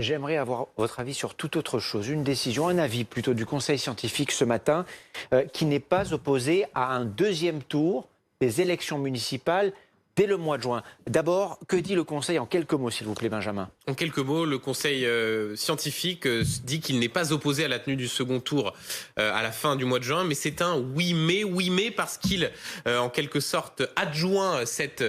J'aimerais avoir votre avis sur toute autre chose. Une décision, un avis plutôt du Conseil scientifique ce matin qui n'est pas opposé à un deuxième tour des élections municipales dès le mois de juin. D'abord, que dit le Conseil en quelques mots, s'il vous plaît, Benjamin? En quelques mots, le Conseil scientifique dit qu'il n'est pas opposé à la tenue du second tour à la fin du mois de juin, mais c'est un oui mais parce qu'il, en quelque sorte, adjoint cette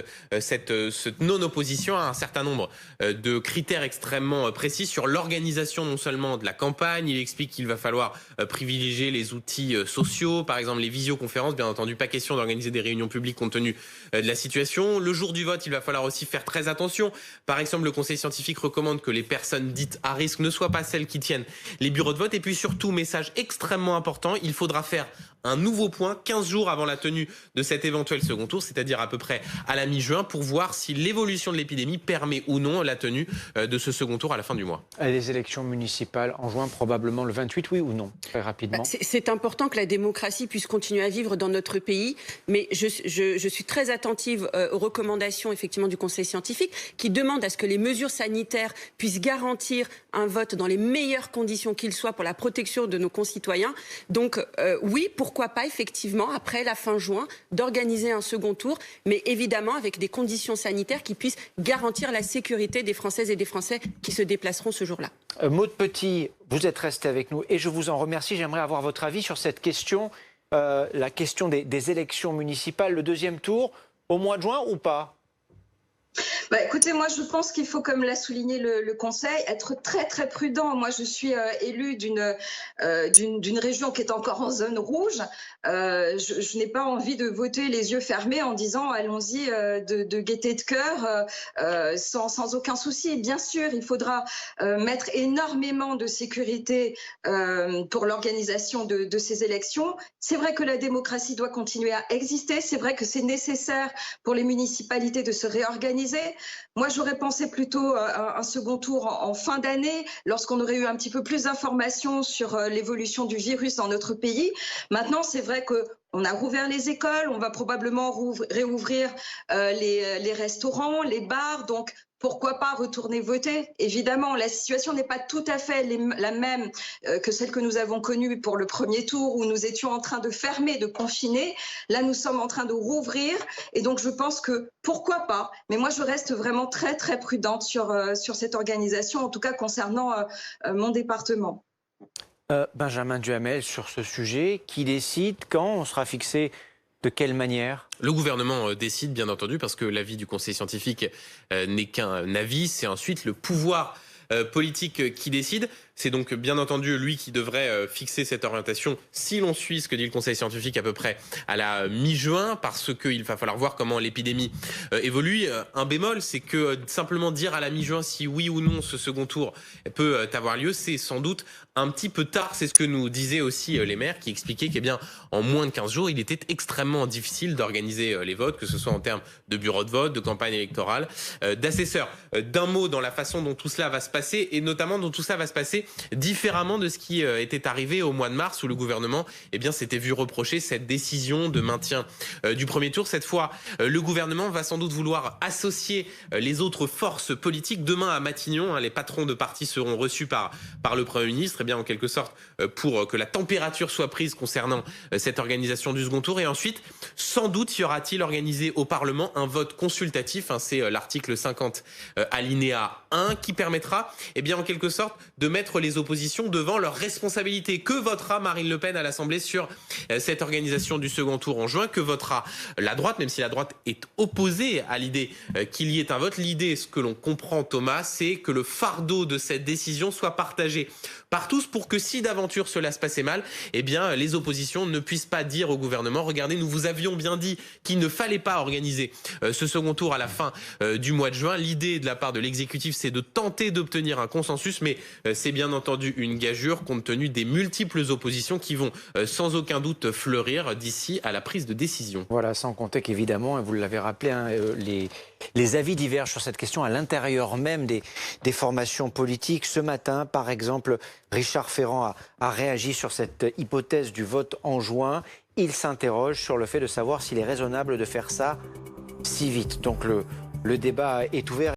non-opposition à un certain nombre de critères extrêmement précis sur l'organisation non seulement de la campagne. Il explique qu'il va falloir privilégier les outils sociaux, par exemple les visioconférences. Bien entendu, pas question d'organiser des réunions publiques compte tenu de la situation. Le jour du vote, il va falloir aussi faire très attention. Par exemple, le Conseil scientifique recommande que les personnes dites à risque ne soient pas celles qui tiennent les bureaux de vote. Et puis surtout, message extrêmement important, il faudra faire un nouveau point 15 jours avant la tenue de cet éventuel second tour, c'est-à-dire à peu près à la mi-juin, pour voir si l'évolution de l'épidémie permet ou non la tenue de ce second tour à la fin du mois. Les élections municipales en juin, probablement le 28, oui ou non? Très rapidement. C'est important que la démocratie puisse continuer à vivre dans notre pays, mais je suis très attentive aux recommandations effectivement du Conseil scientifique qui demande à ce que les mesures sanitaires puissent garantir un vote dans les meilleures conditions qu'il soit pour la protection de nos concitoyens. Donc oui, pourquoi pas effectivement, après la fin juin, d'organiser un second tour, mais évidemment avec des conditions sanitaires qui puissent garantir la sécurité des Françaises et des Français qui se déplaceront ce jour-là. Maud Petit, vous êtes resté avec nous et je vous en remercie. J'aimerais avoir votre avis sur cette question, la question des élections municipales, le deuxième tour, au mois de juin ou pas? Écoutez, moi je pense qu'il faut, comme l'a souligné le Conseil, être très très prudent. Moi je suis élue d'une région qui est encore en zone rouge. Je n'ai pas envie de voter les yeux fermés en disant allons-y de gaieté de cœur sans aucun souci. Bien sûr, il faudra mettre énormément de sécurité pour l'organisation de ces élections. C'est vrai que la démocratie doit continuer à exister. C'est vrai que c'est nécessaire pour les municipalités de se réorganiser. Moi, j'aurais pensé plutôt à un second tour en fin d'année, lorsqu'on aurait eu un petit peu plus d'informations sur l'évolution du virus dans notre pays. Maintenant, c'est vrai qu'on a rouvert les écoles, on va probablement réouvrir les restaurants, les bars, donc pourquoi pas retourner voter? Évidemment, la situation n'est pas tout à fait la même que celle que nous avons connue pour le premier tour où nous étions en train de fermer, de confiner. Là, nous sommes en train de rouvrir et donc je pense que pourquoi pas? Mais moi, je reste vraiment très très prudente sur cette organisation, en tout cas concernant mon département. Benjamin Duhamel, sur ce sujet, qui décide quand on sera fixé, de quelle manière? Le gouvernement décide, bien entendu, parce que l'avis du Conseil scientifique n'est qu'un avis. C'est ensuite le pouvoir politique qui décide. C'est donc bien entendu lui qui devrait fixer cette orientation si l'on suit ce que dit le Conseil scientifique à peu près à la mi-juin, parce qu'il va falloir voir comment l'épidémie évolue. Un bémol, c'est que simplement dire à la mi-juin si oui ou non ce second tour peut avoir lieu, c'est sans doute un petit peu tard. C'est ce que nous disaient aussi les maires qui expliquaient qu'en moins de 15 jours, il était extrêmement difficile d'organiser les votes, que ce soit en termes de bureaux de vote, de campagne électorale, d'assesseurs. D'un mot dans la façon dont tout cela va se passer, et notamment dont tout ça va se passer différemment de ce qui était arrivé au mois de mars où le gouvernement s'était vu reprocher cette décision de maintien du premier tour. Cette fois, le gouvernement va sans doute vouloir associer les autres forces politiques. Demain à Matignon, les patrons de partis seront reçus par le Premier ministre, en quelque sorte pour que la température soit prise concernant cette organisation du second tour. Et ensuite, sans doute, y aura-t-il organisé au Parlement un vote consultatif, c'est l'article 50 alinéa 1 qui permettra en quelque sorte de mettre les oppositions devant leurs responsabilités. Que votera Marine Le Pen à l'Assemblée sur cette organisation du second tour en juin? Que votera la droite, même si la droite est opposée à l'idée qu'il y ait un vote? L'idée, ce que l'on comprend, Thomas, c'est que le fardeau de cette décision soit partagé par tous pour que si d'aventure cela se passait mal, les oppositions ne puissent pas dire au gouvernement: regardez, nous vous avions bien dit qu'il ne fallait pas organiser ce second tour à la fin du mois de juin. L'idée de la part de l'exécutif, c'est de tenter d'obtenir un consensus, mais c'est bien entendu une gageure compte tenu des multiples oppositions qui vont sans aucun doute fleurir d'ici à la prise de décision. Voilà, sans compter qu'évidemment, vous l'avez rappelé, les avis divergent sur cette question à l'intérieur même des formations politiques. Ce matin, par exemple, Richard Ferrand a réagi sur cette hypothèse du vote en juin. Il s'interroge sur le fait de savoir s'il est raisonnable de faire ça si vite. Donc le débat est ouvert.